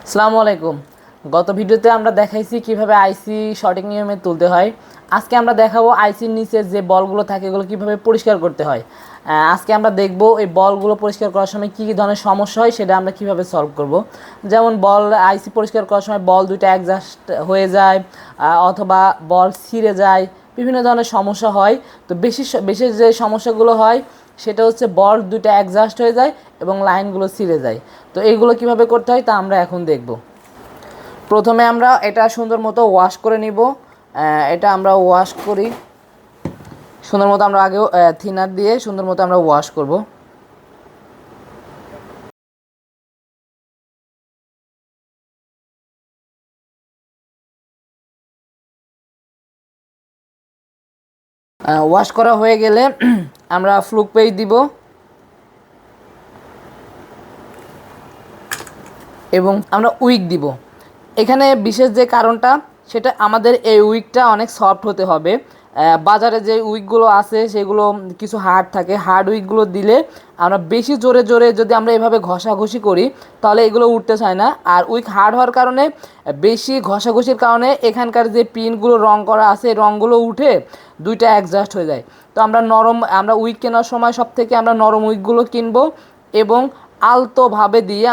আসসালামু আলাইকুম। গত ভিডিওতে আমরা দেখাইছি কিভাবে আইসি সঠিক নিয়মে তুলতে হয়। আজকে আমরা দেখাবো আইসির নিচে যে বলগুলো থাকে এগুলো কিভাবে পরিষ্কার করতে হয়। আজকে আমরা দেখব এই বলগুলো পরিষ্কার করার সময় কী কী ধরনের সমস্যা হয় সেটা আমরা কিভাবে সলভ করব। যেমন আইসি পরিষ্কার করার সময় বল দুইটা অ্যাডজাস্ট হয়ে যায়, অথবা বল ছিঁড়ে যায়, বিভিন্ন ধরনের সমস্যা হয়। তো বেশি যে সমস্যাগুলো হয় সেটা হচ্ছে বল দুইটা অ্যাডজাস্ট হয়ে যায় এবং লাইনগুলো ছিঁড়ে যায়। তো এইগুলো কিভাবে করতে হয় তা আমরা এখন দেখব। প্রথমে আমরা এটা সুন্দর মতো ওয়াশ করে নিব। এটা আমরা ওয়াশ করি সুন্দর মতো, আমরা আগেও থিনার দিয়ে সুন্দর মতো আমরা ওয়াশ করব। ওয়াশ করা হয়ে গেলে আমরা ফ্লুক পেস্ট দিব এবং আমরা উইক দিব। এখানে বিশেষ যে কারণটা সেটা আমাদের এই উইকটা অনেক সফট হতে হবে। বাজারে যে উইকগুলো আছে সেগুলো কিছু হার্ড থাকে, হার্ড উইকগুলো দিলে আমরা বেশি জোরে জোরে যদি আমরা এভাবে ঘষাঘষি করি তাহলে এগুলো উঠতে চায় না। আর উইক হার্ড হওয়ার কারণে বেশি ঘষাঘষির কারণে এখানকার যে পিনগুলো রং করা আছে রঙগুলো উঠে দুইটা অ্যাডজাস্ট হয়ে যায়। তো আমরা উইক কেনার সময় সব থেকে আমরা নরম উইকগুলো কিনবো এবং আলতোভাবে দিয়ে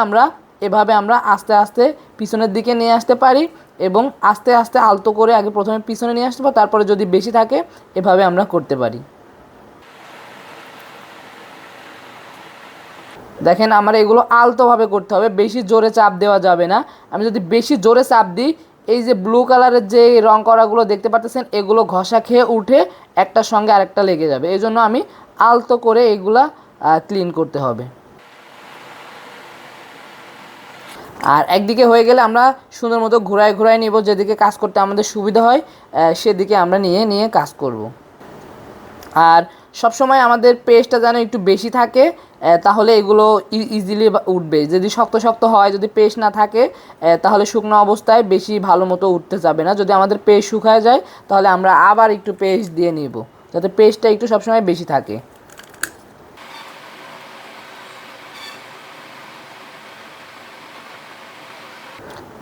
এভাবে আমরা আস্তে আস্তে পিছনের দিকে নিয়ে আসতে পারি এবং আস্তে আস্তে আলতো করে আগে প্রথমে পিছনে নিয়ে আসতে পারি, তারপরে যদি বেশি থাকে এভাবে আমরা করতে পারি। দেখেন আমার এগুলো আলতোভাবে করতে হবে, বেশি জোরে চাপ দেওয়া যাবে না। আমি যদি বেশি জোরে চাপ দিই এই যে ব্লু কালারের যে রং করাগুলো দেখতে পাচ্ছেন এগুলো ঘষা খেয়ে উঠে একটার সঙ্গে আরেকটা লেগে যাবে। এই জন্য আমি আলতো করে এগুলা ক্লিন করতে হবে। আর একদিকে হয়ে গেলে আমরা সুন্দর মতো ঘুরায় ঘুরায় নিব, যেদিকে কাজ করতে আমাদের সুবিধা হয় সেদিকে আমরা নিয়ে নিয়ে কাজ করব। আর সবসময় আমাদের পেস্টটা যেন একটু বেশি থাকে, তাহলে এগুলো ইজিলি উঠবে। যদি শক্ত শক্ত হয়, যদি পেস্ট না থাকে তাহলে শুকনো অবস্থায় বেশি ভালো মতো উঠতে যাবে না। যদি আমাদের পেস্ট শুকায় যায় তাহলে আমরা আবার একটু পেস্ট দিয়ে নিব, যাতে পেস্টটা একটু সবসময় বেশি থাকে।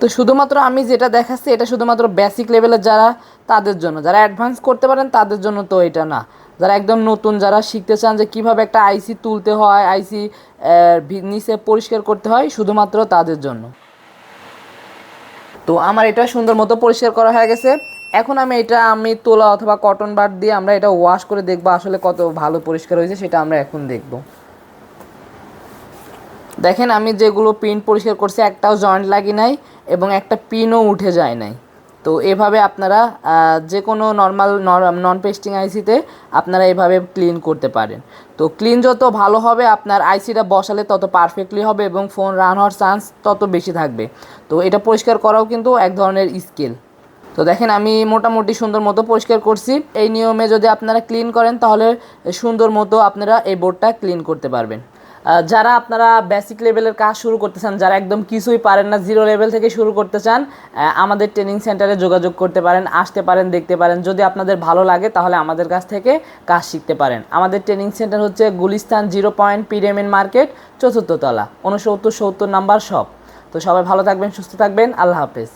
তো শুধুমাত্র আমি যেটা দেখাচ্ছি এটা শুধুমাত্র বেসিক লেভেলের যারা তাদের জন্য, যারা অ্যাডভান্স করতে পারেন তাদের জন্য তো এটা না। যারা একদম নতুন, যারা শিখতে চান যে কীভাবে একটা আইসি তুলতে হয়, আইসি নিচে পরিষ্কার করতে হয়, শুধুমাত্র তাদের জন্য। তো আমার এটা সুন্দর মতো পরিষ্কার করা হয়ে গেছে। এখন আমি তোলা অথবা কটন বাড দিয়ে আমরা এটা ওয়াশ করে দেখবো আসলে কত ভালো পরিষ্কার হয়েছে, সেটা আমরা এখন দেখব। দেখেন আমি যেগুলো পিন পরিষ্কার করছি একটাও জয়েন্ট লাগি নাই এবং একটা পিনও উঠে যায় নাই। তো এভাবে আপনারা যে কোনো নর্মাল নন পেস্টিং আইসিতে আপনারা এভাবে ক্লিন করতে পারেন। তো ক্লিন যত ভালো হবে আপনার আইসিটা বসালে তত পারফেক্টলি হবে এবং ফোন রান হওয়ার চান্স তত বেশি থাকবে। তো এটা পরিষ্কার করাও কিন্তু এক ধরনের স্কিল। তো দেখেন আমি মোটামুটি সুন্দর মতো পরিষ্কার করছি। এই নিয়মে যদি আপনারা ক্লিন করেন তাহলে সুন্দর মতো আপনারা এই বোর্ডটা ক্লিন করতে পারবেন। যারা আপনারা বেসিক লেভেলের কাজ শুরু করতে চান, যারা একদম কিছুই পারেন না, জিরো লেভেল থেকে শুরু করতে চান, আমাদের ট্রেনিং সেন্টারে যোগাযোগ করতে পারেন, আসতে পারেন, দেখতে পারেন। যদি আপনাদের ভালো লাগে তাহলে আমাদের কাছ থেকে কাজ শিখতে পারেন। আমাদের ট্রেনিং সেন্টার হচ্ছে গুলিস্তান 0 পয়েন্ট পিডিএমএন মার্কেট, 4th তলা, 6970 নাম্বার শপ। তো সবাই ভালো থাকবেন, সুস্থ থাকবেন, আল্লাহ হাফেজ।